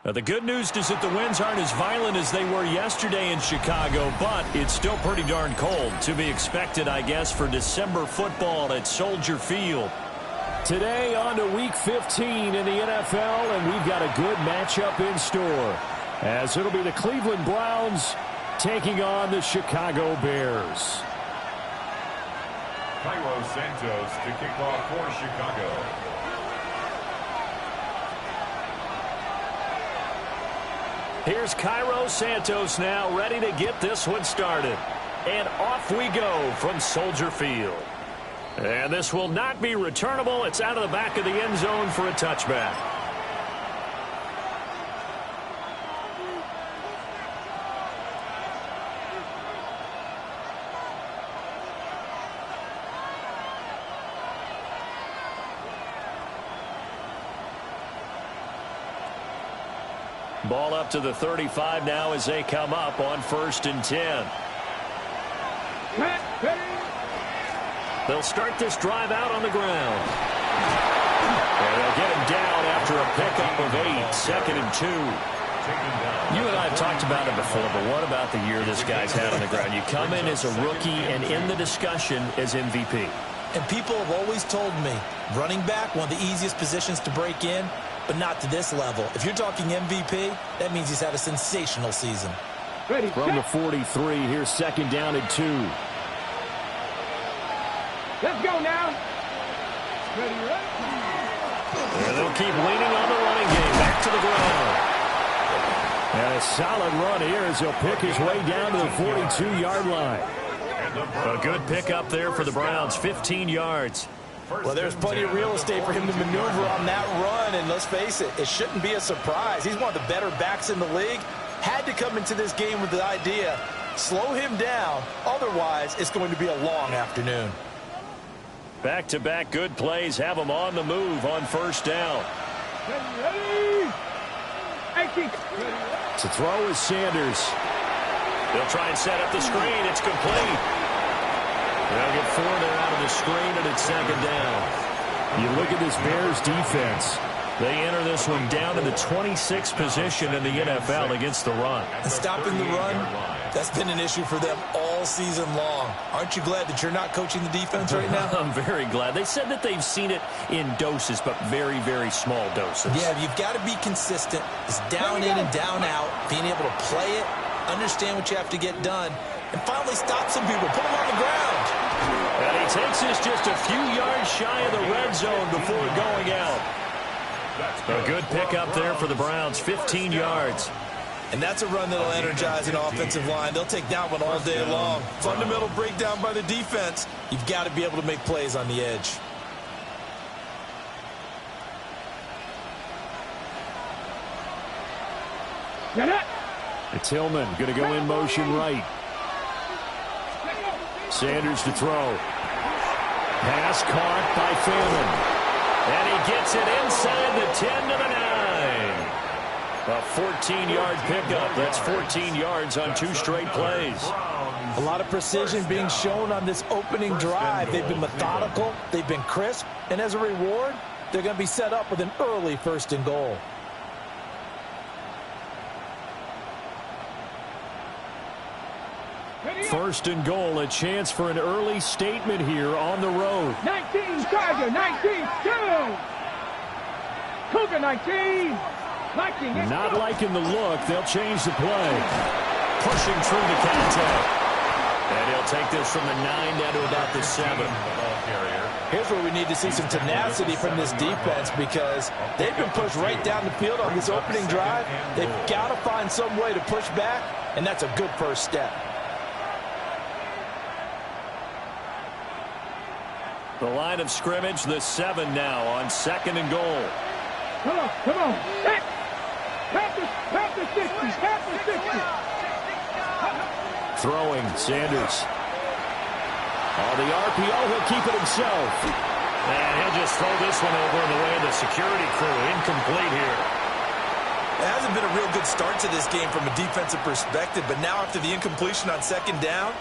The good news is that the winds aren't as violent as they were yesterday in Chicago, but it's still pretty darn cold. To be expected, I guess, for December football at Soldier Field. Today on to Week 15 in the NFL, and we've got a good matchup in store, as it'll be the Cleveland Browns taking on the Chicago Bears. Cairo Santos to kick off for Chicago. Here's Cairo Santos now, ready to get this one started. And off we go from Soldier Field. And this will not be returnable. It's out of the back of the end zone for a touchback. Ball up to the 35 now as they come up on 1st and 10. They'll start this drive out on the ground. And they'll get him down after a pickup of 8, 2nd and 2. You and I have talked about it before, but what about the year this guy's had on the ground? You come in as a rookie and in the discussion as MVP. And people have always told me, running back, one of the easiest positions to break in, but not to this level. If you're talking MVP, that means he's had a sensational season. From the 43, here's 2nd down and 2. Let's go now. Ready, ready. And they'll keep leaning on the running game. Back to the ground. And a solid run here as he'll pick his way down to the 42-yard line. A good pickup there for the Browns, 15 yards. Well, there's plenty of real estate for him to maneuver on that run, and let's face it, it shouldn't be a surprise. He's one of the better backs in the league. Had to come into this game with the idea, slow him down, otherwise it's going to be a long afternoon. Back-to-back good plays have him on the move on 1st down. Ready. Ready. To throw is Sanders. They'll try and set up the screen. It's complete. They'll get 4 there out of the screen, and it's second down. You look at this Bears defense. They enter this one down in the 26th position in the NFL against the run. And stopping the run, that's been an issue for them all season long. Aren't you glad that you're not coaching the defense right now? I'm very glad. They said that they've seen it in doses, but very, very small doses. Yeah, you've got to be consistent. It's down in and down out, being able to play it, understand what you have to get done, and finally stop some people, put them on the ground. And he takes this just a few yards shy of the red zone before going out. A good pickup there for the Browns, 15 yards. And that's a run that'll energize an offensive line. They'll take that one all day long. Fundamental breakdown by the defense. You've got to be able to make plays on the edge. Get it. It's Tillman going to go in motion right. Sanders to throw. Pass caught by Tillman. And he gets it inside the 10 to the 9. A 14-yard pickup. That's 14 yards on 2 straight plays. A lot of precision being shown on this opening drive. They've been methodical. They've been crisp. And as a reward, they're going to be set up with an early 1st and goal. First and goal, a chance for an early statement here on the road. 19, Tiger, 19, 2. Cougar, 19. 19. Not liking the look. They'll change the play. Pushing through the contact. And he'll take this from the 9 down to about the 7. Here's where we need to see some tenacity from this defense because they've been pushed right down the field on this opening drive. They've got to find some way to push back, and that's a good first step. The line of scrimmage, the 7 now on 2nd and goal. Come on, come on. Tap the 60, tap the 60. Throwing, Sanders. On the RPO, he'll keep it himself. And he'll just throw this one over in the way of the security crew. Incomplete here. It hasn't been a real good start to this game from a defensive perspective, but now after the incompletion on 2nd down,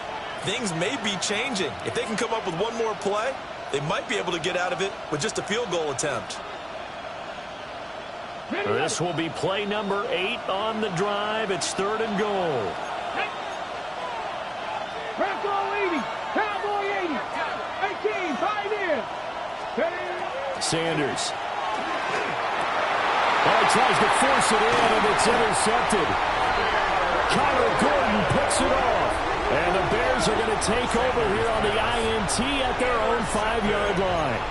things may be changing. If they can come up with one more play, they might be able to get out of it with just a field goal attempt. This will be play number 8 on the drive. It's 3rd and goal. Cowboy 80, Cowboy 80, 18, 5 in. Sanders. Oh, he tries to force it in, and it's intercepted. Kyler Gordon picks it off. And the Bears are going to take over here on the INT at their own 5-yard line.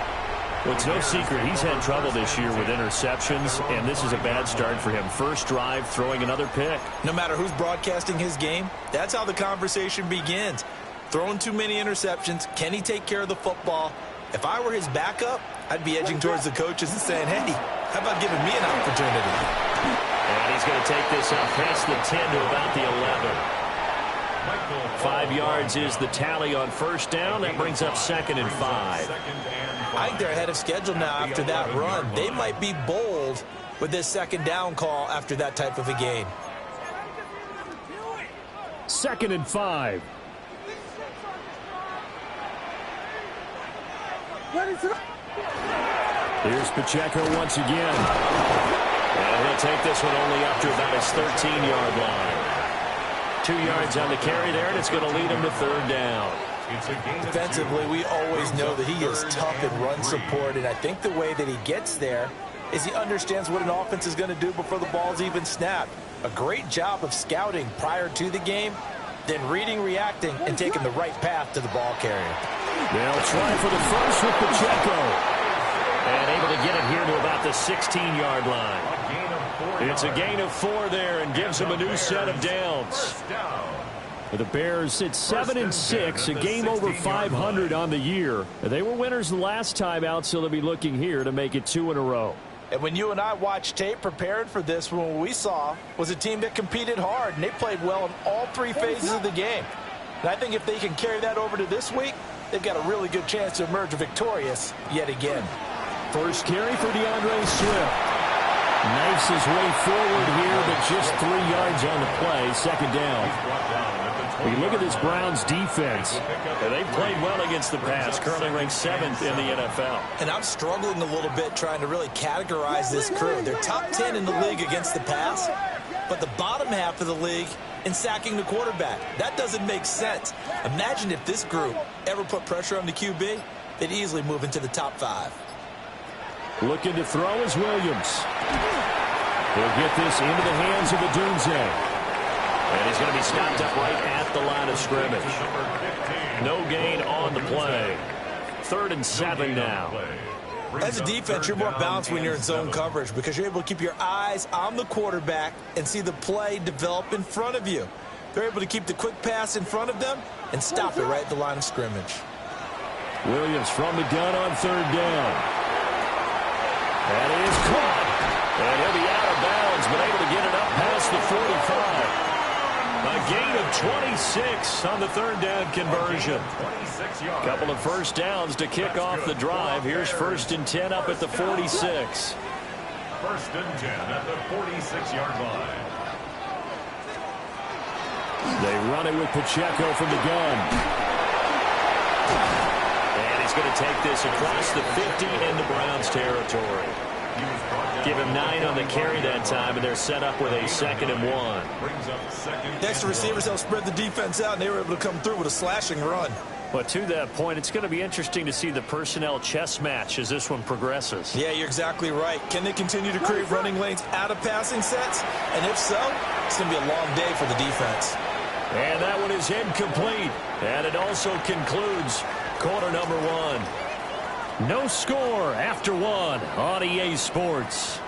Well, it's no secret he's had trouble this year with interceptions, and this is a bad start for him. First drive, throwing another pick. No matter who's broadcasting his game, that's how the conversation begins. Throwing too many interceptions, can he take care of the football? If I were his backup, I'd be edging towards the coaches and saying, hey, how about giving me an opportunity? And he's going to take this up past the 10 to about the 11. 5 yards is the tally on 1st down. That brings up 2nd and 5. I think they're ahead of schedule now after that run. They might be bold with this 2nd down call after that type of a game. 2nd and 5. Here's Pacheco once again. And he'll take this one only up to about his 13-yard line. 2 yards on the carry there, and it's going to lead him to 3rd down. Defensively, we always know that he is tough in run support, and I think the way that he gets there is he understands what an offense is going to do before the ball's even snapped. A great job of scouting prior to the game, then reading, reacting, and taking the right path to the ball carrier. They'll try for the first with Pacheco. And able to get it here to about the 16-yard line. It's a gain of 4 there and gives them a new set of downs. For the Bears, it's 7-6, a game over 500 on the year. They were winners the last time out, so they'll be looking here to make it 2 in a row. And when you and I watched tape prepared for this, what we saw was a team that competed hard, and they played well in all 3 phases of the game. And I think if they can carry that over to this week, they've got a really good chance to emerge victorious yet again. First carry for DeAndre Swift. Knifes his way forward here, but just 3 yards on the play. Second down. When you look at this Browns defense, they've played well against the pass, currently ranked 7th in the NFL. And I'm struggling a little bit trying to really categorize this crew. They're top 10 in the league against the pass, but the bottom half of the league in sacking the quarterback. That doesn't make sense. Imagine if this group ever put pressure on the QB, they'd easily move into the top 5. Looking to throw is Williams. He'll get this into the hands of Odunze. And he's going to be stopped up right at the line of scrimmage. No gain on the play. 3rd and 7 now. As a defense, you're more balanced when you're in zone coverage because you're able to keep your eyes on the quarterback and see the play develop in front of you. They're able to keep the quick pass in front of them and stop it right at the line of scrimmage. Williams from the gun on 3rd down. That is caught. And he'll be out of bounds, but able to get it up past the 45. A gain of 26 on the 3rd down conversion. Couple of first downs to kick off the drive. Here's 1st and 10 up at the 46. 1st and 10 at the 46-yard line. They run it with Pacheco from the gun. And he's going to take this across the 50 into Browns territory. Give him 9 on the carry that time, and they're set up with a 2nd and 1. The extra receivers helped spread the defense out, and they were able to come through with a slashing run. But to that point, it's going to be interesting to see the personnel chess match as this one progresses. Yeah, you're exactly right. Can they continue to create running lanes out of passing sets? And if so, it's going to be a long day for the defense. And that one is incomplete. And it also concludes quarter number 1. No score after 1 on EA Sports.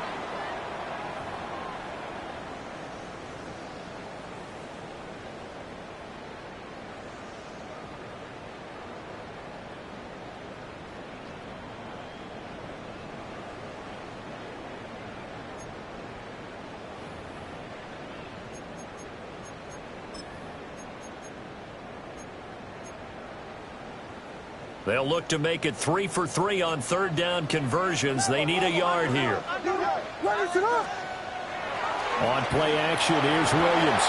They'll look to make it 3 for 3 on 3rd down conversions. They need a yard here. On play action, here's Williams.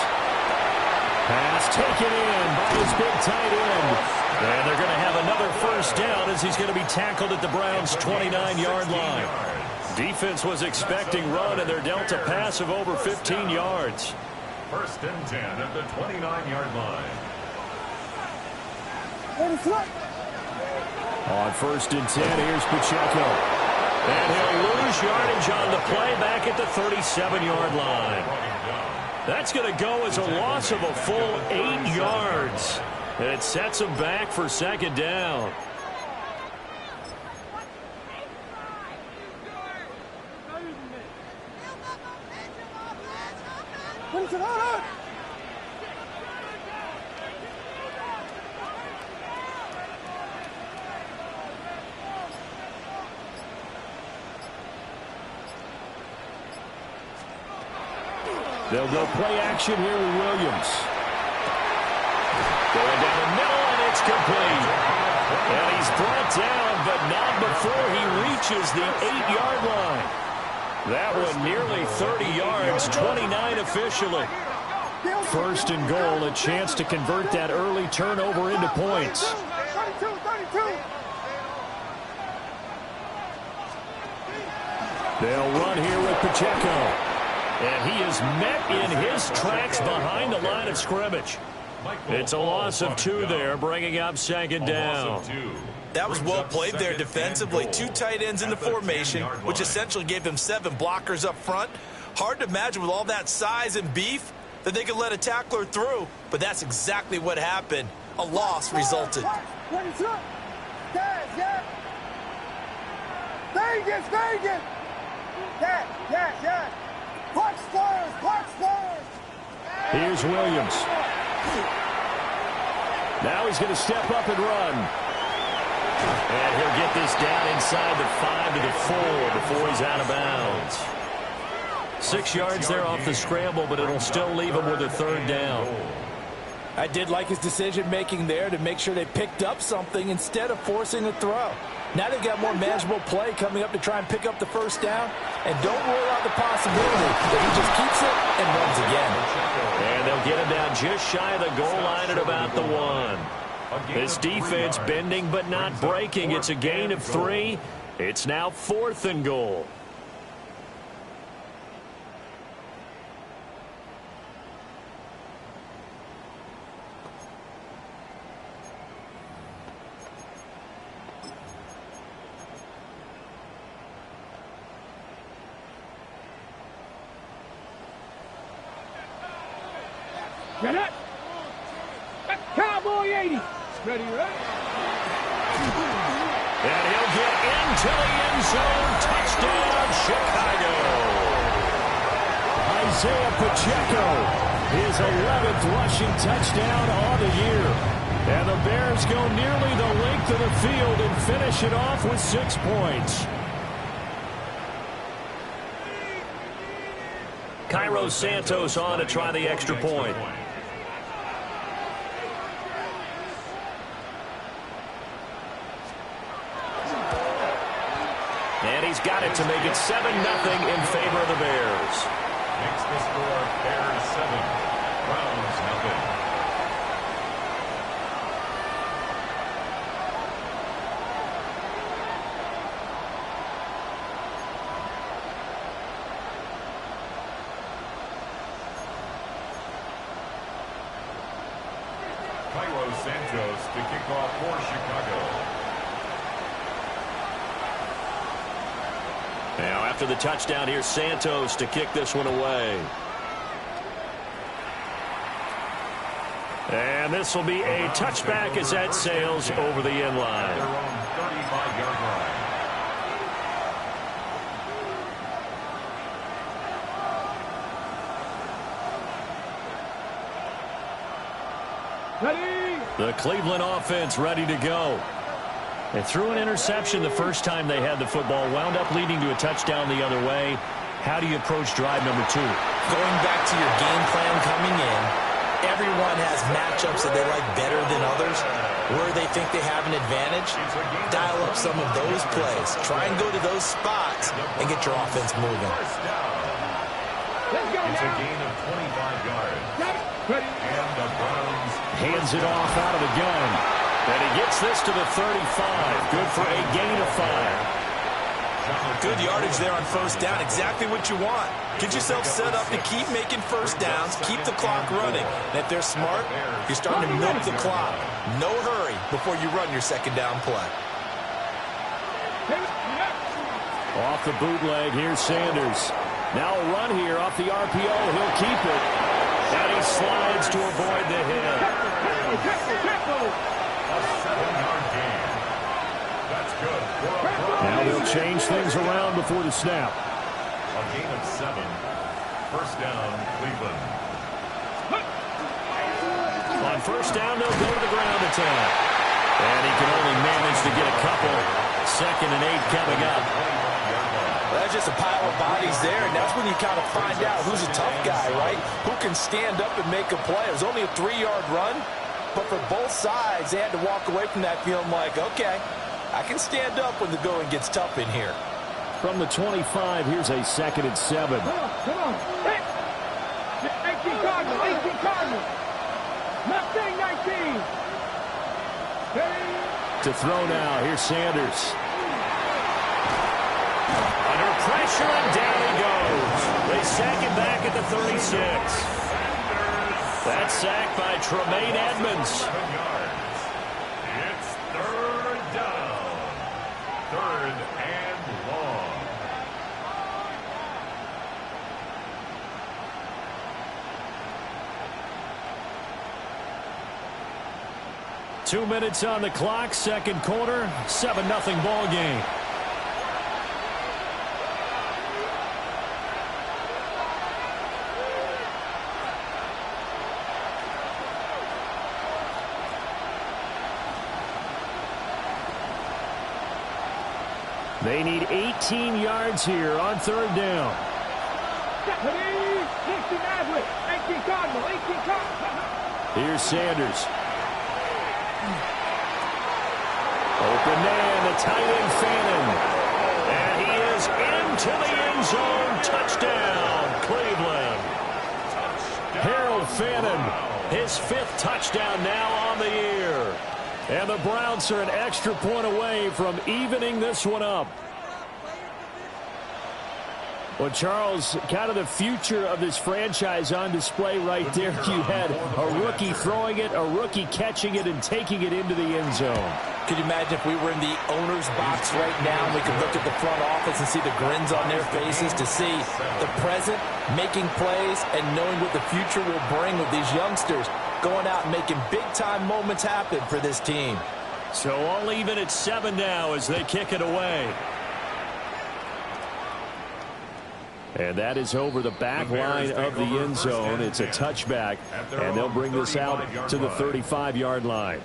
Pass taken in by his big tight end. And they're going to have another first down as he's going to be tackled at the Browns' 29-yard line. Defense was expecting run, and they're dealt a pass of over 15 yards. 1st and 10 at the 29-yard line. On 1st and 10, here's Pacheco. And he'll lose yardage on the play back at the 37-yard line. That's going to go as a loss of a full 8 yards. And it sets him back for 2nd down. They'll go play action here with Williams. Going down the middle, and it's complete. And he's brought down, but not before he reaches the 8-yard line. That one nearly 30 yards, 29 officially. 1st and goal, a chance to convert that early turnover into points. They'll run here with Pacheco. And he is met in his tracks behind the line of scrimmage. It's a loss of 2 there, bringing up 2nd down. That was well played there defensively. 2 tight ends in the formation, which essentially gave them 7 blockers up front. Hard to imagine with all that size and beef that they could let a tackler through, but that's exactly what happened. A loss resulted. Vegas! Yes! Here's Williams. Now he's going to step up and run. And he'll get this down inside the 5 to the 4 before he's out of bounds. 6 yards there off the scramble, but it'll still leave him with a 3rd down. I did like his decision-making there to make sure they picked up something instead of forcing a throw. Now they've got more manageable play coming up to try and pick up the 1st down. and don't rule out the possibility that he just keeps it and runs again. And they'll get him down just shy of the goal line at about the 1. This defense bending but not breaking. It's a gain of 3. It's now 4th and goal. Get up. Cowboy 80. Ready, right? And he'll get into the end zone. Touchdown, Chicago. Isaiah Pacheco, his 11th rushing touchdown on the year. And the Bears go nearly the length of the field and finish it off with 6 points. Cairo Santos on to try the extra point. And he's got it to make it 7-0 in favor of the Bears. Makes the score Bears 7, Browns 0. Cairo Santos to kick off for Chicago. Now after the touchdown, here's Santos to kick this one away. And this will be a touchback as that sails over the end line. Their own 35-yard line. Ready. The Cleveland offense ready to go. They threw an interception the first time they had the football, wound up leading to a touchdown the other way. How do you approach drive number 2? Going back to your game plan coming in, everyone has matchups that they like better than others. Where they think they have an advantage, dial up some of those plays. Try and go to those spots and get your offense moving. First down. Let's go. It's a gain of 25 yards. Ready. And the Browns Hands it off out of the gun. And he gets this to the 35. Good for a gain of 5. Good yardage there on first down. Exactly what you want. Get yourself set up to keep making first downs, keep the clock running. And if they're smart, you're starting to milk the clock. No hurry before you run your second down play. Off the bootleg, here's Sanders. Now a run here off the RPO. He'll keep it. And he slides to avoid the hit. a 7-yard gain. That's good. Now they'll change things around before the snap. A gain of 7. First down, Cleveland. On first down, they'll go to the ground attack. And he can only manage to get a couple. 2nd and 8 coming up. Well, that's just a pile of bodies there, and that's when you kind of find out who's a tough guy, right? Who can stand up and make a play. It was only a 3-yard run, but for both sides, they had to walk away from that feeling like, okay, I can stand up when the going gets tough in here. From the 25, here's a 2nd and 7. Come on. Hey. 18 Cardinals. 18 Cardinals. Nothing, 19. Hey. To throw now, here's Sanders. Under pressure, and down he goes. They sack him back at the 36. That's sacked by Tremaine Edmonds. 7 yards. It's 3rd down. 3rd and long. Two minutes on the clock, second quarter, 7-0 ball game. They need 18 yards here on 3rd down. 18 Cardinals. 18 Cardinals. Here's Sanders. Open man, the tight end Fannin. And he is into the end zone McFadden, his 5th touchdown now on the year. And the Browns are an extra point away from evening this one up. Well, Charles, kind of the future of this franchise on display right there. You had a rookie throwing it, a rookie catching it, and taking it into the end zone. Could you imagine if we were in the owner's box right now and we could look at the front office and see the grins on their faces, to see the present making plays and knowing what the future will bring with these youngsters going out and making big-time moments happen for this team. So all even at 7 now as they kick it away. And that is over the back line of the end zone. It's a touchback, and they'll bring this out to the 35-yard line.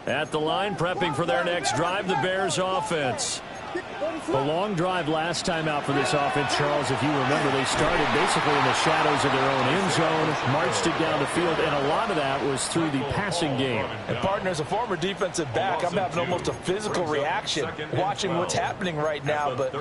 At the line, prepping for their next drive, the Bears offense. The long drive last time out for this offense, Charles, if you remember, they started basically in the shadows of their own end zone, marched it down the field, and a lot of that was through the passing game. And, partner, as a former defensive back, I'm having almost a physical reaction watching what's happening right now. But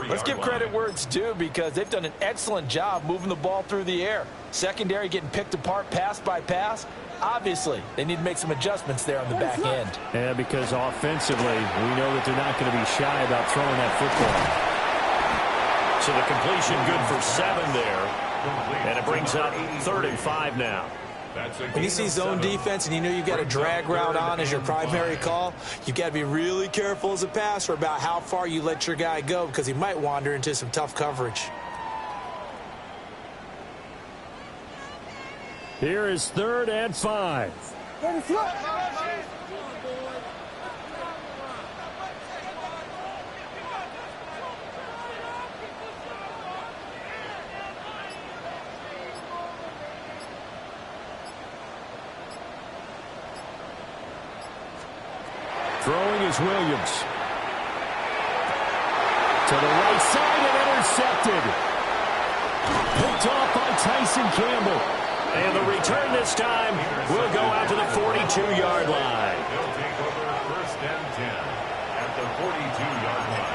let's give credit where it's due, because they've done an excellent job moving the ball through the air. Secondary getting picked apart pass by pass. Obviously, they need to make some adjustments there on the back end. Yeah, because offensively, we know that they're not going to be shy about throwing that football. So the completion good for 7 there. And it brings up 3rd and 5 now. When you see zone defense and you know you've got a drag route on as your primary call, you've got to be really careful as a passer about how far you let your guy go, because he might wander into some tough coverage. Here is 3rd and 5. Throwing is Williams. To the right side and intercepted. Picked off by Tyson Campbell. And the return this time will go out to the 42-yard line. They'll take over 1st and 10 at the 42-yard line.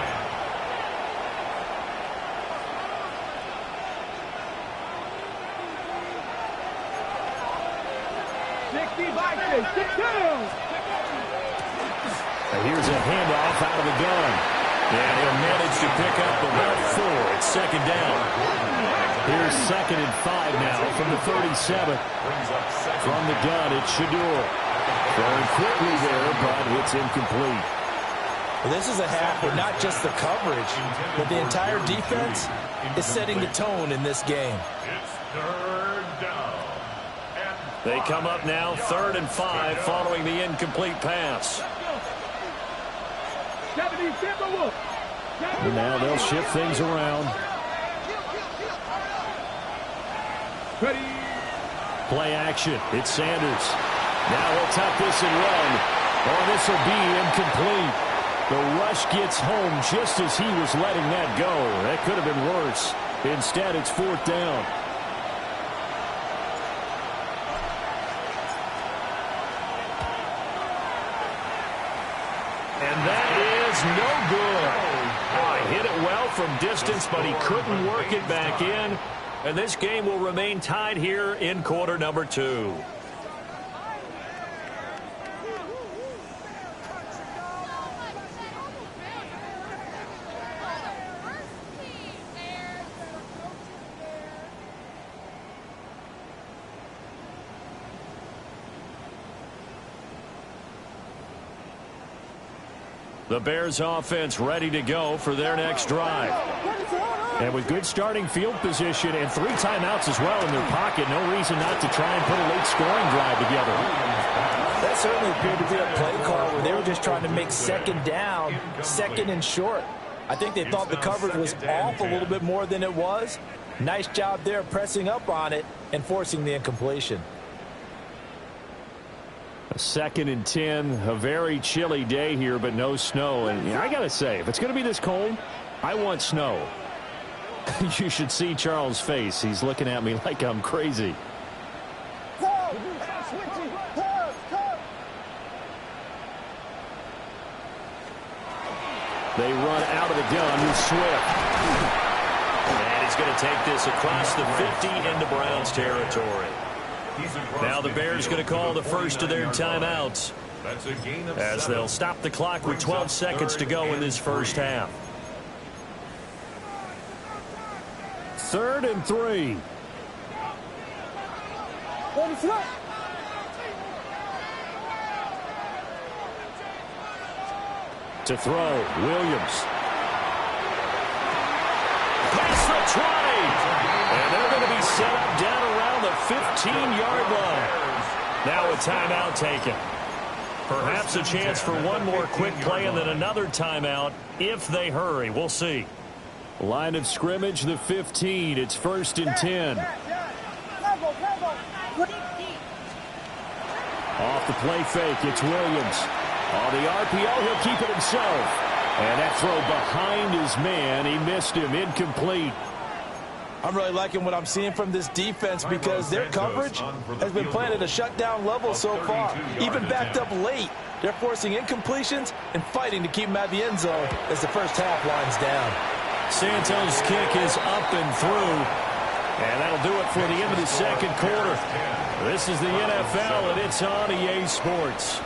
Here's a handoff out of the gun. And he'll manage to pick up about 4. It's 2nd down. Here's 2nd and 5 now from the 37. From the gun, it's Shador. Throwing quickly there, but it's incomplete. Well, this is a half where not just the coverage, but the entire defense is setting the tone in this game. It's 3rd down. They come up now 3rd and 5 following the incomplete pass. And now they'll shift things around. Play action. It's Sanders. Now he'll tuck this and run. Oh, this will be incomplete. The rush gets home just as he was letting that go. That could have been worse. Instead, it's 4th down. And that is no good. Oh, he hit it well from distance, but he couldn't work it back in. And this game will remain tied here in quarter number 2. The Bears offense ready to go for their next drive. And with good starting field position and 3 timeouts as well in their pocket, no reason not to try and put a late scoring drive together. That certainly appeared to be a play call where they were just trying to make 2nd down, 2nd and short. I think they thought the coverage was off a little bit more than it was. Nice job there pressing up on it and forcing the incompletion. A 2nd and 10, a very chilly day here, but no snow. And I got to say, if it's going to be this cold, I want snow. You should see Charles' face. He's looking at me like I'm crazy. They run out of the gun with Swift. And he's going to take this across the 50 into Browns territory. Now the Bears going to call the first of their timeouts, as they'll stop the clock with 12 seconds to go in this first half. 3rd and 3. To throw, Williams. Past the 20. And they're going to be set up down around the 15-yard line. Now a timeout taken. Perhaps a chance for one more quick play and then another timeout if they hurry. We'll see. Line of scrimmage, the 15. It's 1st and 10. Off the play fake, it's Williams. On the RPO, he'll keep it himself. And that throw behind his man, he missed him, incomplete. I'm really liking what I'm seeing from this defense because their coverage has been playing at a shutdown level so far. Even backed up late, they're forcing incompletions and fighting to keep them at the end zone as the first half winds down. Santos' kick is up and through. And that'll do it for the end of the second quarter. This is the NFL, and it's on EA Sports.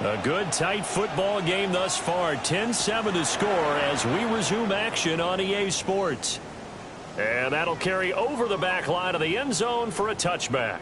A good, tight football game thus far. 10-7 to score as we resume action on EA Sports. And that'll carry over the back line of the end zone for a touchback.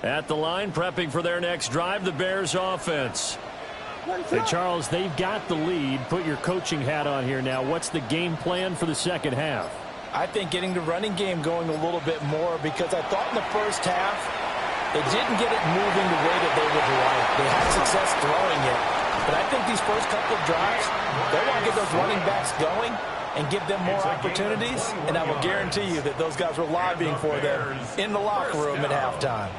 At the line, prepping for their next drive, the Bears offense. Hey, Charles, they've got the lead. Put your coaching hat on here now. What's the game plan for the second half? I think getting the running game going a little bit more because I thought in the first half they didn't get it moving the way that they would like. They had success throwing it. But I think these first couple of drives, they want to get those running backs going and give them more opportunities. And I will guarantee you that those guys were lobbying for them in the locker room at halftime.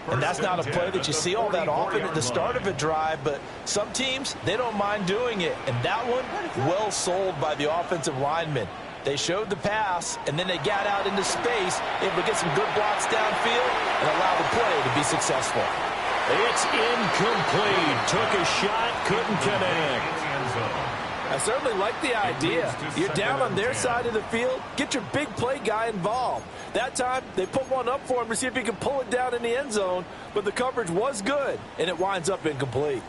And that's not a play that you see all that often at the start of a drive, but some teams, they don't mind doing it. And that one, well sold by the offensive linemen. They showed the pass, and then they got out into space, able to get some good blocks downfield and allow the play to be successful. It's incomplete. Took a shot, couldn't connect. I certainly like the idea. You're down on their side of the field. Get your big play guy involved. That time, they put one up for him to see if he can pull it down in the end zone, but the coverage was good, and it winds up incomplete.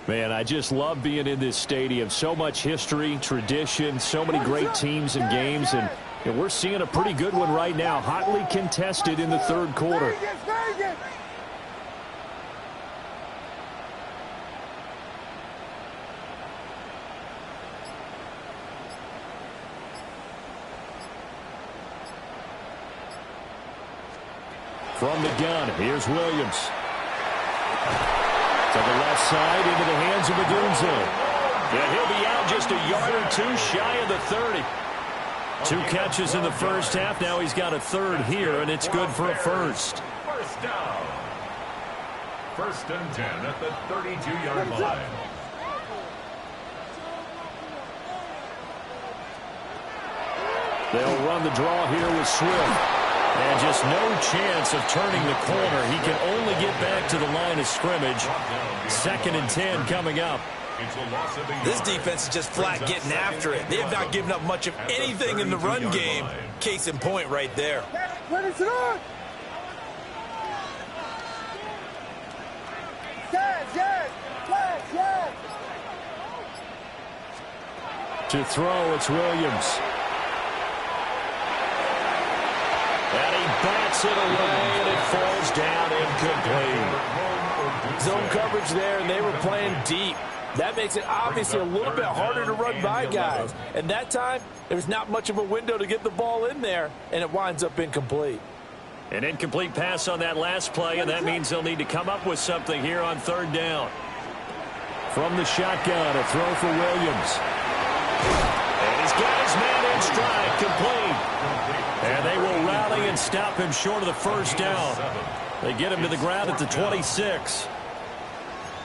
Man, I just love being in this stadium. So much history, tradition, so many great teams and games, and we're seeing a pretty good one right now, hotly contested in the third quarter. From the gun, here's Williams. To the left side, into the hands of Madunzo. And he'll be out just a yard or two shy of the 30. 2 catches in the first half. Now he's got a third here, and it's good for a first. First down. 1st and 10 at the 32-yard line. They'll run the draw here with Swift. And just no chance of turning the corner. He can only get back to the line of scrimmage. 2nd and 10 coming up. This defense is just flat getting after it. They have not given up much of anything in the run game. Case in point right there. To throw, it's Williams. bats it away, and it falls down incomplete. Zone coverage there, and they were playing deep. That makes it obviously a little bit harder to run by guys. And that time, there was not much of a window to get the ball in there, and it winds up incomplete. An incomplete pass on that last play, and that means they'll need to come up with something here on third down. From the shotgun, a throw for Williams. And he's got his man in stride, complete. And they will rally and stop him short of the first down. They get him to the ground at the 26.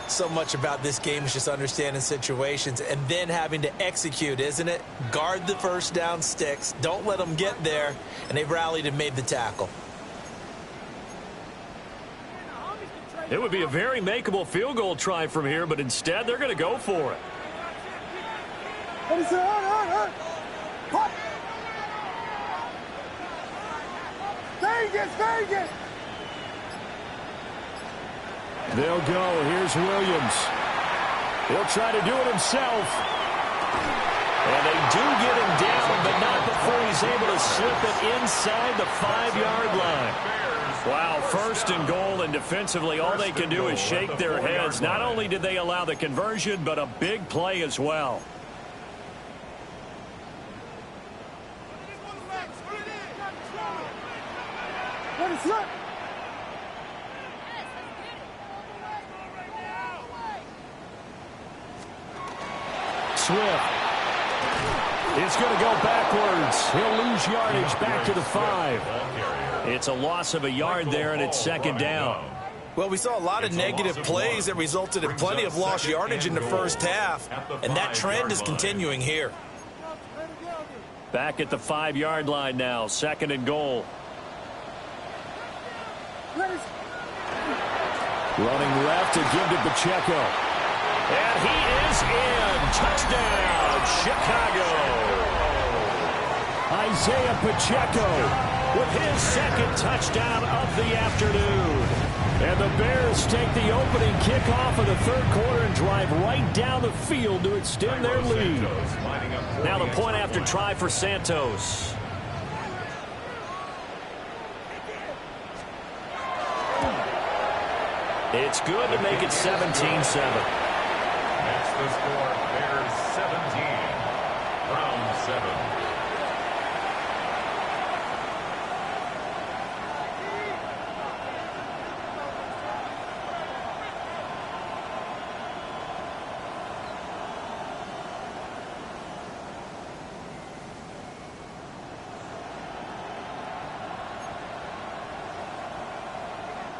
So much about this game is just understanding situations and then having to execute, isn't it? Guard the first down sticks. Don't let them get there. And they've rallied and made the tackle. It would be a very makeable field goal try from here, but instead they're going to go for it. Vegas! They'll go. Here's Williams. He'll try to do it himself. And they do get him down, but not before he's able to slip it inside the 5-yard line. Wow, first and goal, and defensively all they can do is shake their heads. Not only did they allow the conversion, but a big play as well. Swift is going to go backwards. He'll lose yardage back to the 5. It's a loss of a yard there, and it's second down. Well, we saw a lot of negative plays that resulted in plenty of lost yardage in the first half, and that trend is continuing here. Back at the 5-yard line now, second and goal. Running left to give to Pacheco. And he is in. Touchdown, Chicago. Isaiah Pacheco with his second touchdown of the afternoon. And the Bears take the opening kickoff of the third quarter and drive right down the field to extend their lead. Now the point after try for Santos. It's good to make it 17-7. That's the score. Bears 17. Brown 7.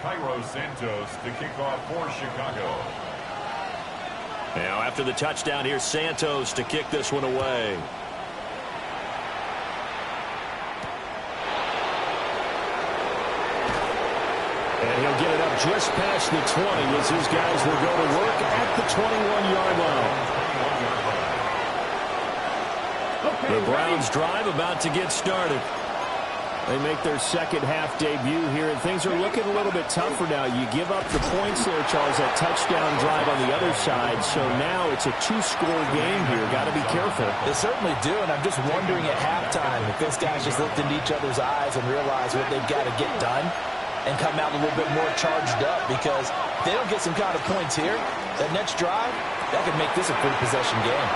Cairo Santos to kick off for Chicago. Now after the touchdown, here's Santos to kick this one away. And he'll get it up just past the 20 as his guys will go to work at the 21-yard line. The Browns drive about to get started. They make their second half debut here, and things are looking a little bit tougher now. You give up the points there, Charles, that touchdown drive on the other side. So now it's a 2-score game here. Got to be careful. They certainly do, and I'm just wondering at halftime if these guys just looked into each other's eyes and realize what they've got to get done and come out a little bit more charged up, because if they don't get some kind of points here, that next drive, that could make this a free-possession game.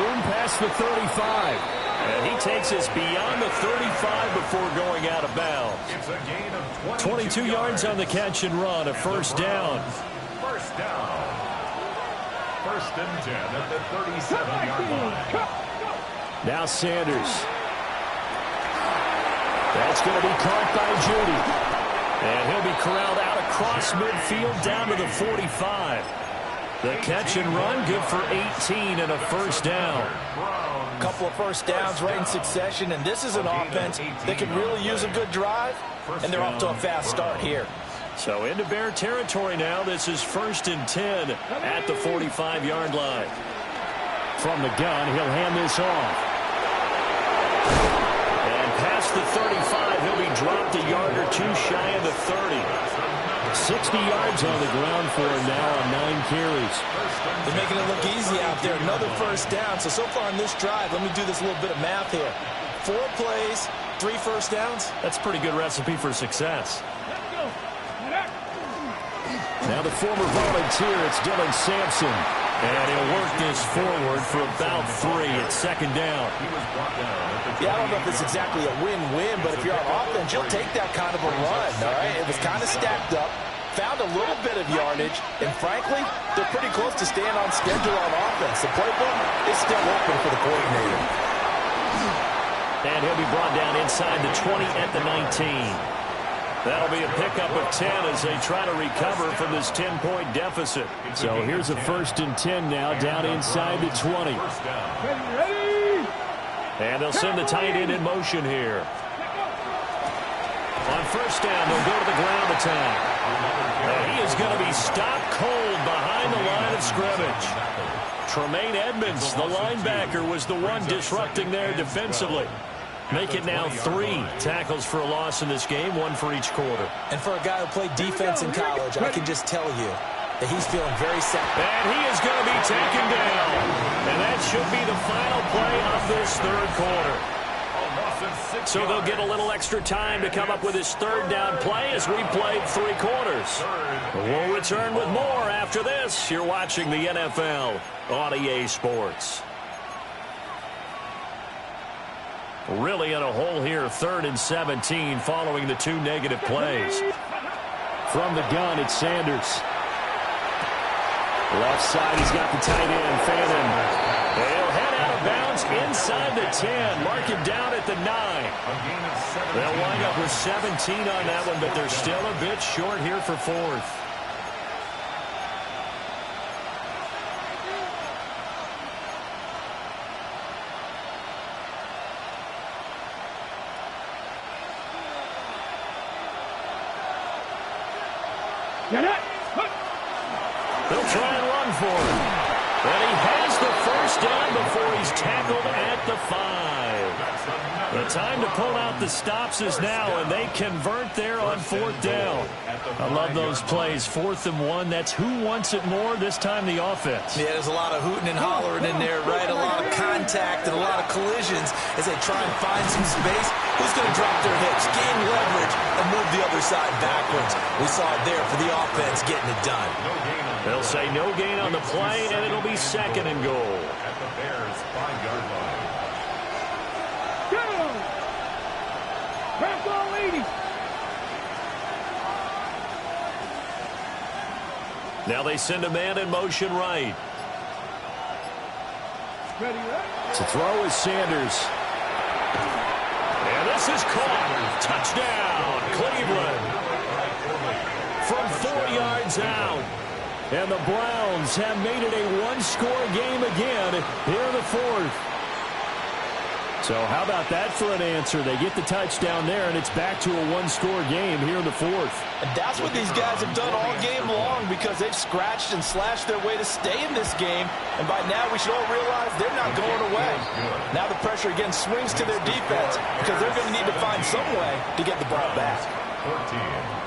Room past the 35. And he takes us beyond the 35 before going out of bounds. It's a gain of 22 yards on the catch and run, a first down. First down. First and 10 at the 37-yard line. Now Sanders. That's going to be caught by Judy. And he'll be corralled out across midfield down to the 45. The catch and run, good for 18 and a first down. A couple of first downs right in succession, and this is an offense that could really use a good drive, and they're off to a fast start here. So into Bear territory now. This is first and 10 at the 45-yard line. From the gun, he'll hand this off. And past the 35, he'll be dropped a yard or two shy of the 30. 60 yards on the ground for him now on 9 carries. They're making it look easy out there. Another first down. So far in this drive, let me do this little bit of math here. 4 plays, 3 first downs? That's a pretty good recipe for success. Now the former volunteer, it's Dylan Sampson. And he'll work this forward for about 3 at second down. Yeah, I don't know if it's exactly a win-win, but if you're on offense, you'll take that kind of a run, all right? It was kind of stacked up, found a little bit of yardage, and frankly, they're pretty close to staying on schedule on offense. The playbook is still open for the coordinator. And he'll be brought down inside the 20 at the 19. That'll be a pickup of 10 as they try to recover from this 10-point deficit. So here's a 1st and 10 now down inside the 20. And they'll send the tight end in motion here. On 1st down, they'll go to the ground attack. And he is going to be stopped cold behind the line of scrimmage. Tremaine Edmonds, the linebacker, was the one disrupting there defensively. Make it now 3 tackles for a loss in this game, 1 for each quarter. And for a guy who played defense in college, I can just tell you that he's feeling very set. And he is going to be taken down. And that should be the final play of this 3rd quarter. So they'll get a little extra time to come up with his 3rd down play as we played 3 quarters. We'll return with more after this. You're watching the NFL on EA Sports. Really in a hole here, 3rd and 17 following the 2 negative plays. From the gun, it's Sanders. Left side, he's got the tight end, Fannin. They'll head out of bounds inside the 10. Mark him down at the 9. They'll wind up with 17 on that one, but they're still a bit short here for 4th. They'll try and run for it. And he has the 1st down before he's tackled at the 5. The time to pull out the stops is now, and they convert there on 4th down. I love those plays. 4th and 1. That's who wants it more, this time the offense. Yeah, there's a lot of hooting and hollering in there, right? A lot of contact and a lot of collisions as they try and find some space. Who's going to drop their hips, gain leverage, and move the other side backwards? We saw it there for the offense getting it done. They'll say no gain on the play, and it'll be 2nd and goal. At the Bears' 5-yard line. Go! Crack all 80. Now they send a man in motion right. Ready, right? To throw is Sanders. And this is caught. Touchdown, Cleveland. From 4 yards out. And the Browns have made it a 1-score game again here in the 4th. So how about that for an answer? They get the touchdown there, and it's back to a 1-score game here in the 4th. And that's what these guys have done all game long because they've scratched and slashed their way to stay in this game. And by now we should all realize they're not going away. Now the pressure again swings to their defense because they're going to need to find some way to get the ball back. 14.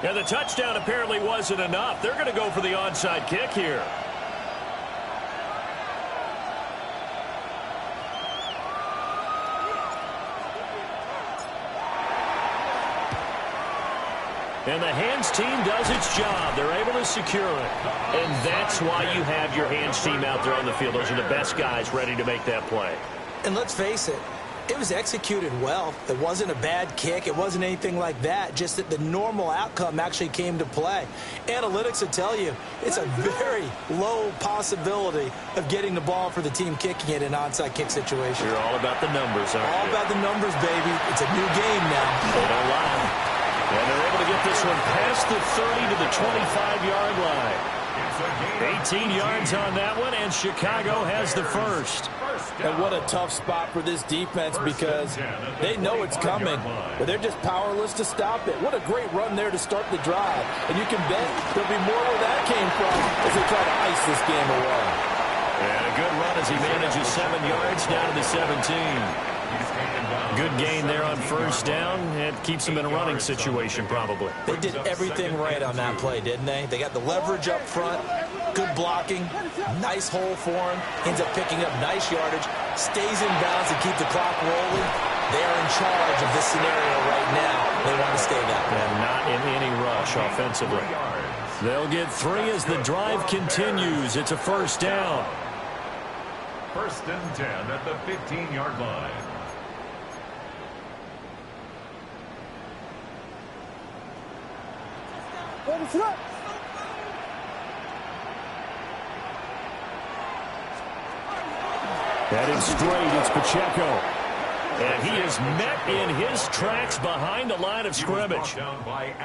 And the touchdown apparently wasn't enough. They're going to go for the onside kick here. And the hands team does its job. They're able to secure it. And that's why you have your hands team out there on the field. Those are the best guys ready to make that play. And let's face it, it was executed well. It wasn't a bad kick. It wasn't anything like that. Just that the normal outcome actually came to play. Analytics will tell you it's a very low possibility of getting the ball for the team kicking it in an onside kick situation. You're all about the numbers, aren't you? All about the numbers, baby. It's a new game now. They don't lie. And they're able to get this one past the 30 to the 25-yard line. 18 yards on that one, and Chicago has the first. And what a tough spot for this defense because they know it's coming, but they're just powerless to stop it. What a great run there to start the drive. And you can bet there'll be more where that came from as they try to ice this game away. And a good run as he manages 7 yards down to the 17. Good gain there on first down. It keeps them in a running situation probably. They did everything right on that play, didn't they? They got the leverage up front. Good blocking, nice hole for him, ends up picking up nice yardage, stays in bounds and keep the clock rolling. They are in charge of this scenario right now. They want to stay that way. And not in any rush offensively. They'll get 3 as the drive continues. It's a first down. First and 10 at the 15-yard line. Heading straight, it's Pacheco. And he is met in his tracks behind the line of scrimmage.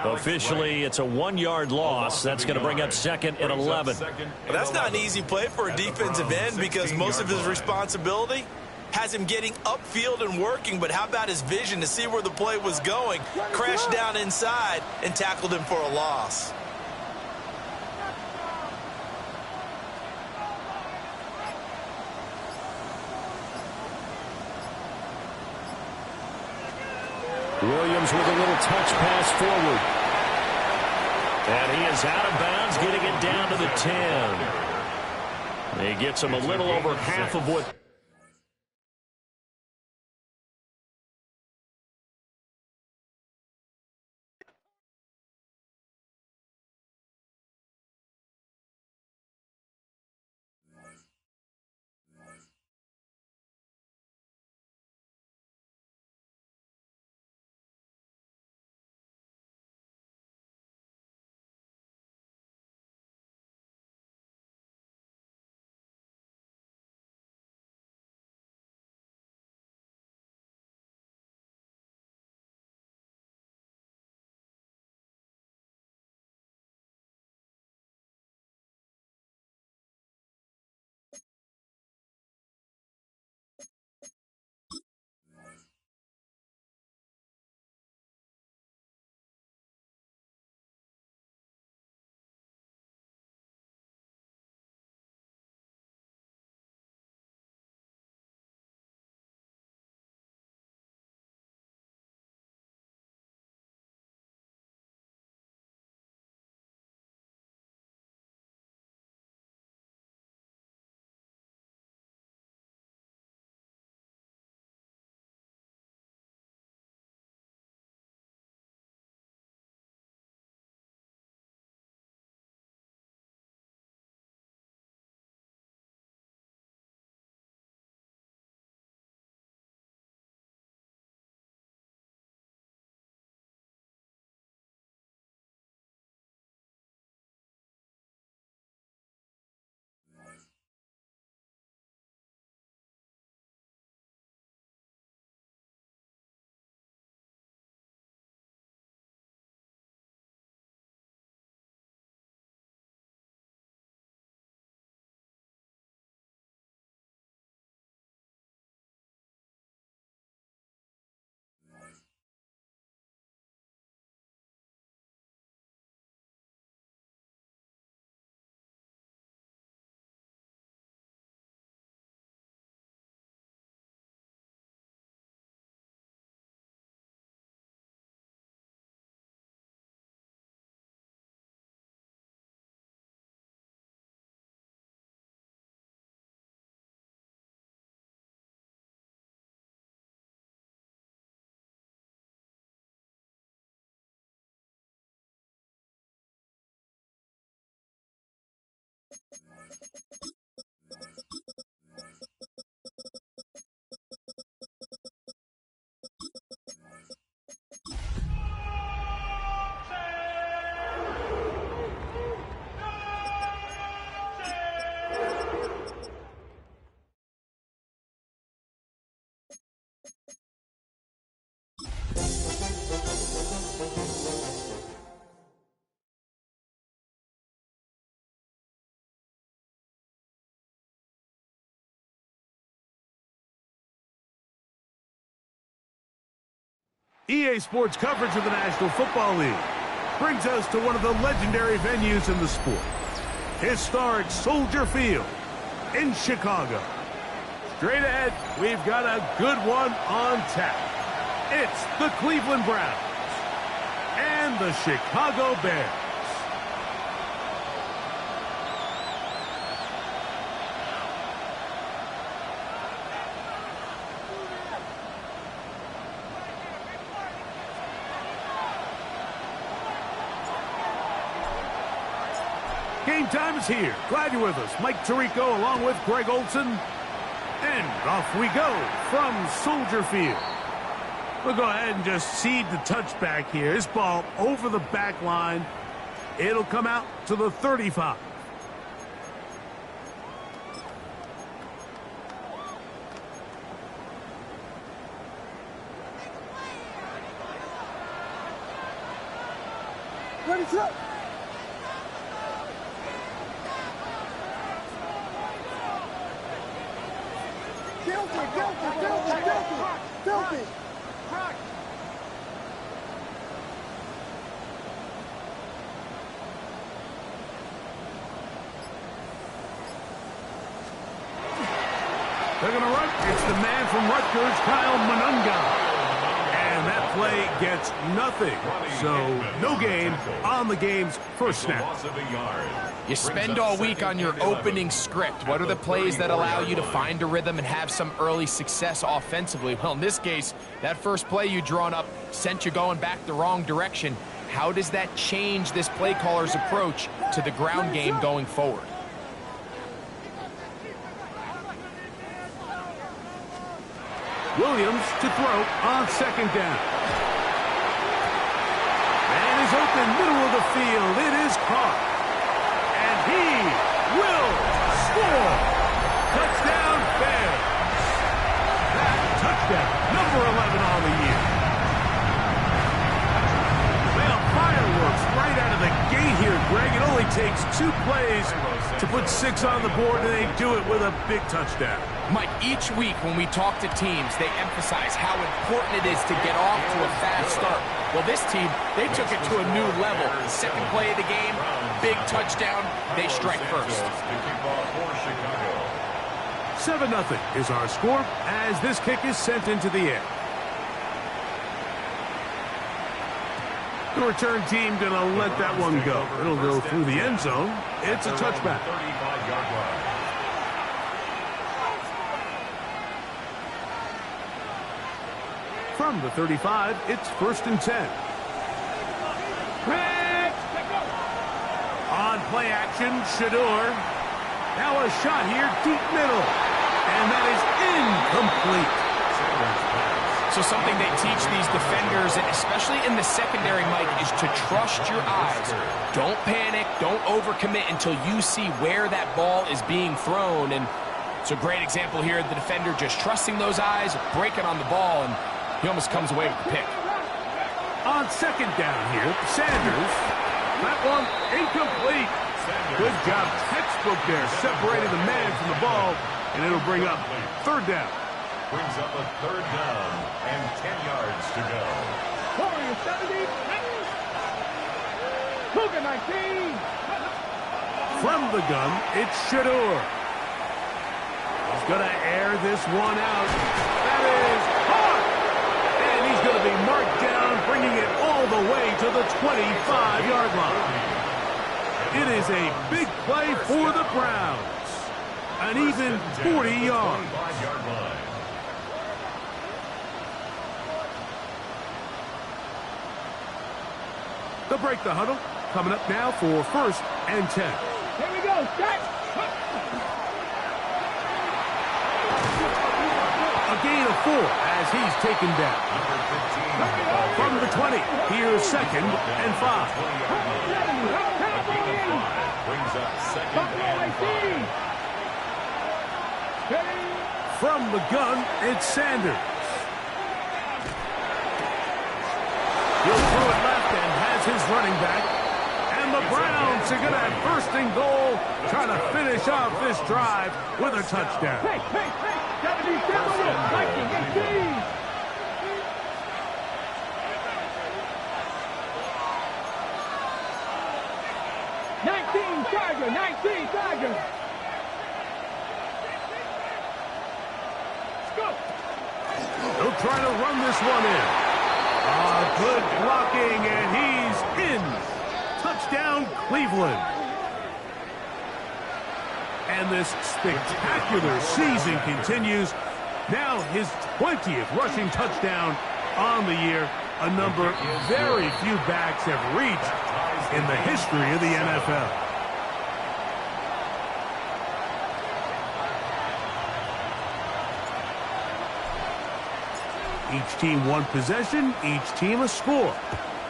Officially, it's a 1-yard loss. That's going to bring up 2nd and 11. Well, that's not an easy play for a defensive end because most of his responsibility has him getting upfield and working, but how about his vision to see where the play was going, crashed down inside, and tackled him for a loss. Williams with a little touch pass forward. And he is out of bounds, getting it down to the 10. He gets him a little over half of what... EA Sports coverage of the National Football League brings us to one of the legendary venues in the sport, historic Soldier Field in Chicago. Straight ahead, we've got a good one on tap. It's the Cleveland Browns and the Chicago Bears. Game time is here. Glad you're with us. Mike Tirico along with Greg Olson. And off we go from Soldier Field. We'll go ahead and just seed the touchback here. This ball over the back line. It'll come out to the 35. Ready, set. Guilty. They're going to run. It's the man from Rutgers, Kyle Monunga. And that play gets nothing. So no game on the game's first snap. You spend all week on your opening script. What are the plays that allow you to find a rhythm and have some early success offensively? Well, in this case, that first play you drawn up sent you going back the wrong direction. How does that change this play caller's approach to the ground game going forward? Williams to throw on second down. And is open, middle of the field. It is caught. And he will score. Touchdown, Bears. That touchdown, number 11 on the year. Well, fireworks right out of the gate here, Greg. It only takes 2 plays to put 6 on the board, and they do it with a big touchdown. Mike, each week when we talk to teams, they emphasize how important it is to get off to a fast start. Well, this team, they took it to a new level. Second play of the game, big touchdown, they strike first. 7-0 is our score as this kick is sent into the air. The return team going to let that one go. It'll go through the end zone. It's a touchback. From the 35, it's 1st and 10. On play action, Shador. Now a shot here, deep middle. And that is incomplete. So something they teach these defenders, especially in the secondary, Mike, is to trust your eyes. Don't panic, don't overcommit until you see where that ball is being thrown. And it's a great example here, the defender just trusting those eyes, breaking on the ball, and he almost comes away with the pick. On second down here, Sanders. That one incomplete. Good job, textbook there, separating the man from the ball, and it'll bring up 3rd down. Brings up a 3rd down and 10 yards to go. Warriors 70. Cougar 19. From the gun, it's Shador. He's going to air this one out. That is caught. And he's going to be marked down, bringing it all the way to the 25-yard line. It is a big play for the Browns. An even 40 yards. They'll break the huddle. Coming up now for 1st and 10. Here we go. Set. A gain of 4 as he's taken down. From the 20, here's 2nd and 5. Brings up 2nd and 5. From the gun, it's Sanders. He'll throw it left and has his running back. And the Browns are going to have 1st and goal, trying to finish off this drive with a touchdown. Hey, 77, Viking, 18. Tiger, 19, Tiger. Let's go. They'll try to run this one in. Good blocking, and he's in. Touchdown, Cleveland. And this spectacular season continues. Now his 20th rushing touchdown on the year, a number very few backs have reached in the history of the NFL. Each team one possession, each team a score.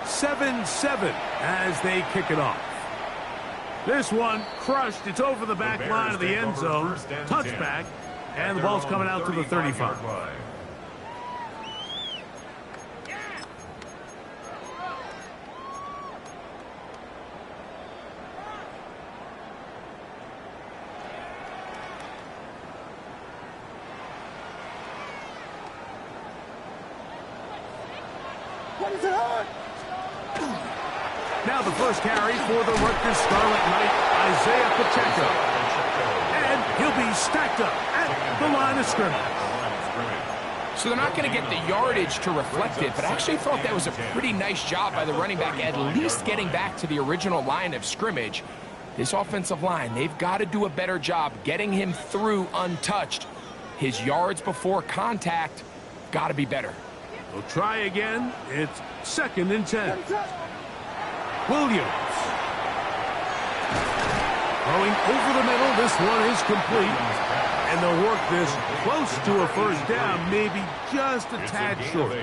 7-7 as they kick it off. This one crushed. It's over the back line of the end zone. Touchback. And the ball's coming out to the 35. Now the first carry for the Rutgers Scarlet Knight, Isaiah Pacheco. And he'll be stacked up at the line of scrimmage. So they're not going to get the yardage to reflect it, but I actually thought that was a pretty nice job by the running back, at least getting back to the original line of scrimmage. This offensive line, they've got to do a better job getting him through untouched. His yards before contact got to be better. We'll try again. It's 2nd and 10. Williams. Throwing over the middle. This one is complete. And they'll work this close to a first down, maybe just a tad short.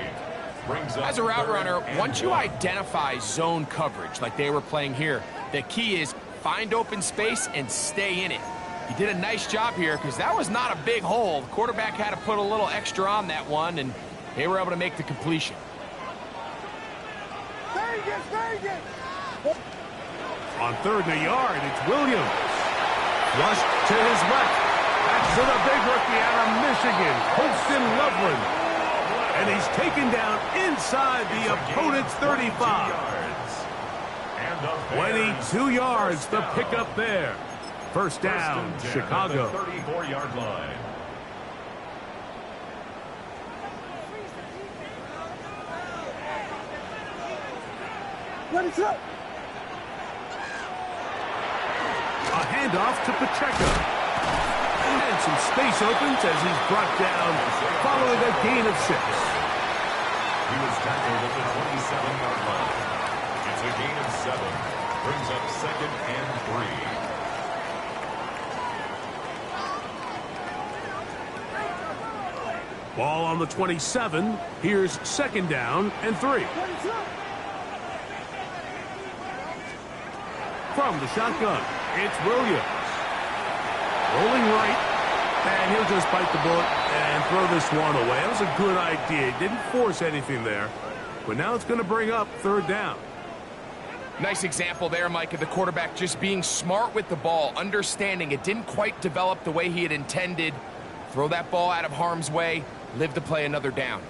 As a route runner, once you identify zone coverage like they were playing here, the key is find open space and stay in it. He did a nice job here because that was not a big hole. The quarterback had to put a little extra on that one, and they were able to make the completion. On 3rd and a yard, it's Williams. Flushed to his left. That's to the big rookie out of Michigan, Holston Loveland. And he's taken down inside the opponent's 35. 22 yards, the pickup there. First down, Chicago. 34-yard line. A handoff to Pacheco. And some space opens as he's brought down following a gain of 6. He was tackled at the 27-yard line. It's a gain of 7. Brings up 2nd and 3. Ball on the 27. Here's 2nd down and 3. From the shotgun, it's Williams. Rolling right, and he'll just bite the bullet and throw this one away. That was a good idea. He didn't force anything there, but now it's going to bring up 3rd down. Nice example there, Mike, of the quarterback just being smart with the ball, understanding it didn't quite develop the way he had intended. Throw that ball out of harm's way, live to play another down.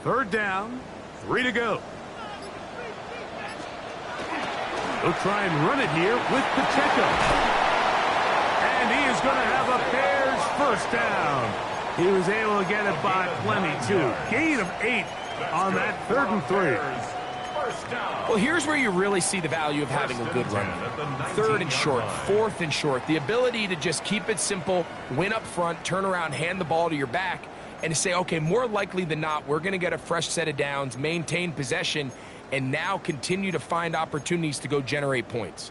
Third down, 3 to go. He'll try and run it here with Pacheco. And he is going to have a Bears first down. He was able to get it by plenty, too. Gain of 8 on that 3rd and 3. Well, here's where you really see the value of having a good run. 3rd and short, 4th and short. The ability to just keep it simple, win up front, turn around, hand the ball to your back, and to say, okay, more likely than not, we're going to get a fresh set of downs, maintain possession, and now continue to find opportunities to go generate points.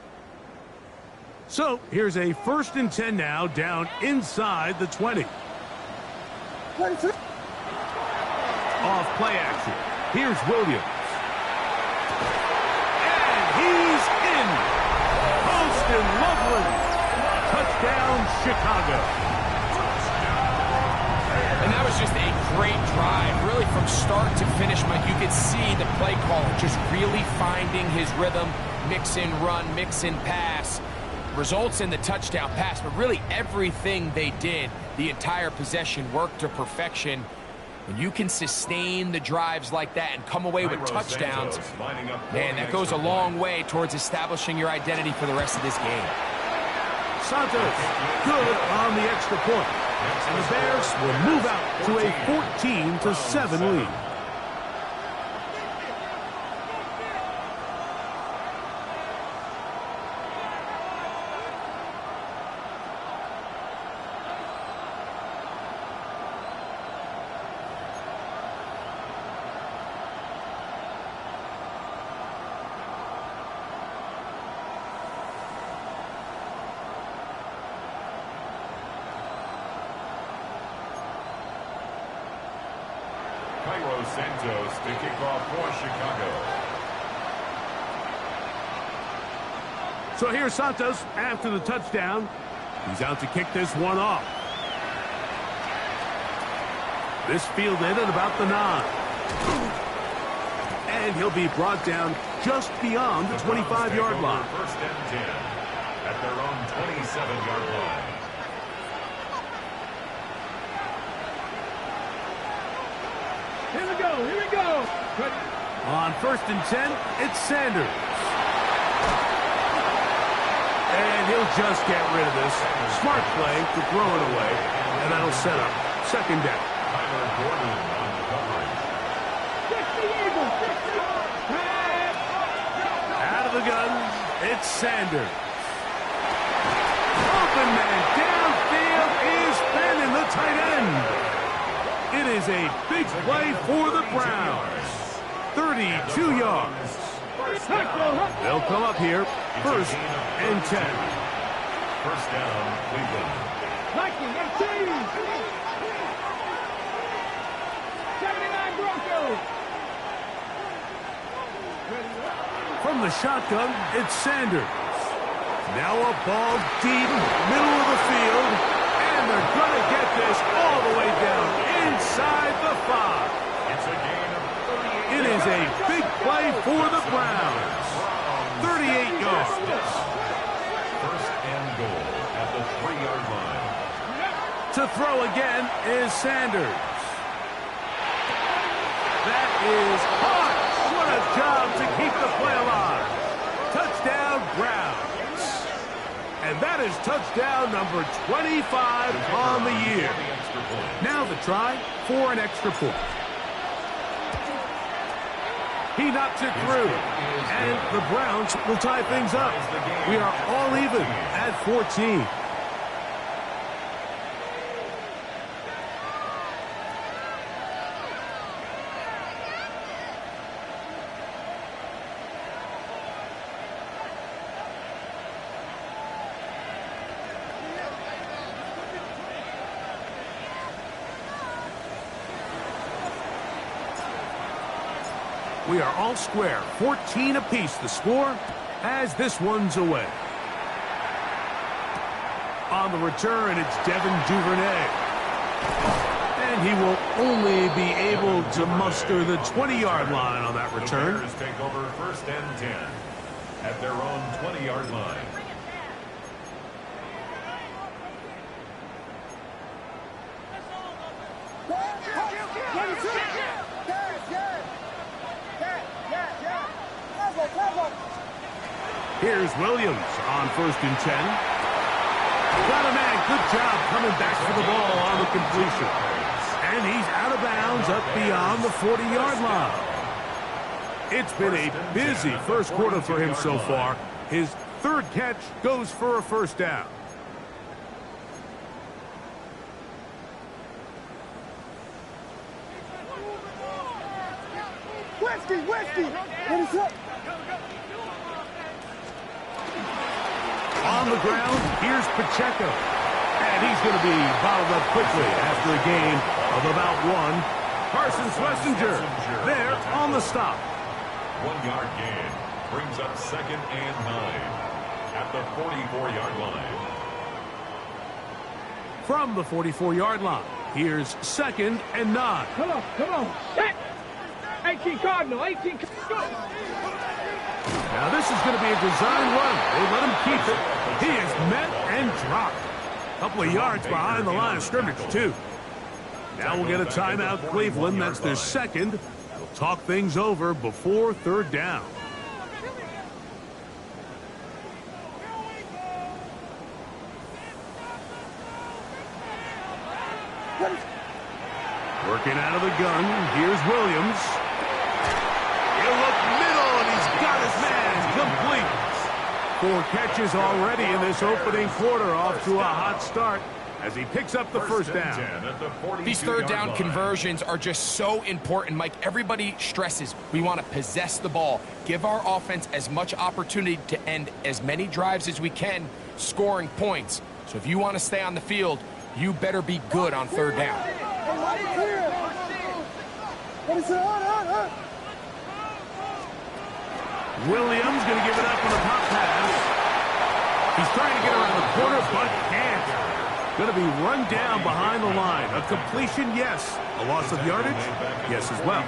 So here's a 1st and 10 now, down inside the 20. Off play action. Here's Williams. And he's in. Holston Loveland. Touchdown, Chicago. And that was just a great drive, really from start to finish, Mike. You could see the play caller just really finding his rhythm, mix in run, mix in pass. Results in the touchdown pass, but really everything they did, the entire possession worked to perfection. When you can sustain the drives like that and come away with touchdowns, man, that goes a long way towards establishing your identity for the rest of this game. Santos, good on the extra point. And the Bears will move out to a 14-7 lead. Santos to kick off for Chicago. So here's Santos after the touchdown. He's out to kick this one off. This fielded at about the 9. And he'll be brought down just beyond the 25-yard line. First and 10 at their own 27-yard line. Here we go, here we go. On first and 10, it's Sanders. And he'll just get rid of this. Smart play to throw it away. And that'll set up second down. Tyler Gordon on the coverage. Out of the gun, it's Sanders. Open man downfield is Bannon, the tight end. It is a big play for the Browns. 32 yards. They'll come up here, first and 10. First down, Cleveland. 79 Broncos. From the shotgun, it's Sanders. Now a ball deep, middle of the field, and they're going to get this all the way down inside the 5. It's a gain of 38. It is a big play for the Browns. 38 yards. First and goal at the 3-yard line. To throw again is Sanders. That is hot. What a job to keep the play alive. Touchdown, Browns. And that is touchdown number 25 on the year. Now the try for an extra point. He knocks it through, and the Browns will tie things up. We are all even at 14. We are all square, 14 apiece the score as this one's away. On the return, it's Devin Duvernay. And he will only be able to muster the 20-yard line on that return. The Bears take over first and 10 at their own 20-yard line. Here's Williams on first and 10. Got a man. Good job coming back for the ball on the completion. And he's out of bounds up beyond the 40-yard line. It's been a busy first quarter for him so far. His third catch goes for a first down. On the ground, here's Pacheco. And he's going to be bottled up quickly after a gain of about 1. Carson Schlesinger there on the stop. 1-yard gain brings up second and 9 at the 44-yard line. From the 44-yard line, here's second and 9. Come on, come on. 18 Cardinal, 18 Cardinal. Now this is going to be a design run. They let him keep it. He is met and dropped. A couple of yards behind the line of scrimmage, too. Now we'll get a timeout, Cleveland. That's their second. They'll talk things over before third down. Working out of the gun, here's Williams. He'll look middle, and he's got his man complete. 4 catches already in this opening quarter, off to a hot start as he picks up the first down. These third down conversions are just so important, Mike. Everybody stresses we want to possess the ball, give our offense as much opportunity to end as many drives as we can, scoring points. So if you want to stay on the field, you better be good on third down. Williams going to give it up on a pop pass. He's trying to get around the corner, but can't. Going to be run down behind the line. A completion, yes. A loss of yardage, yes as well.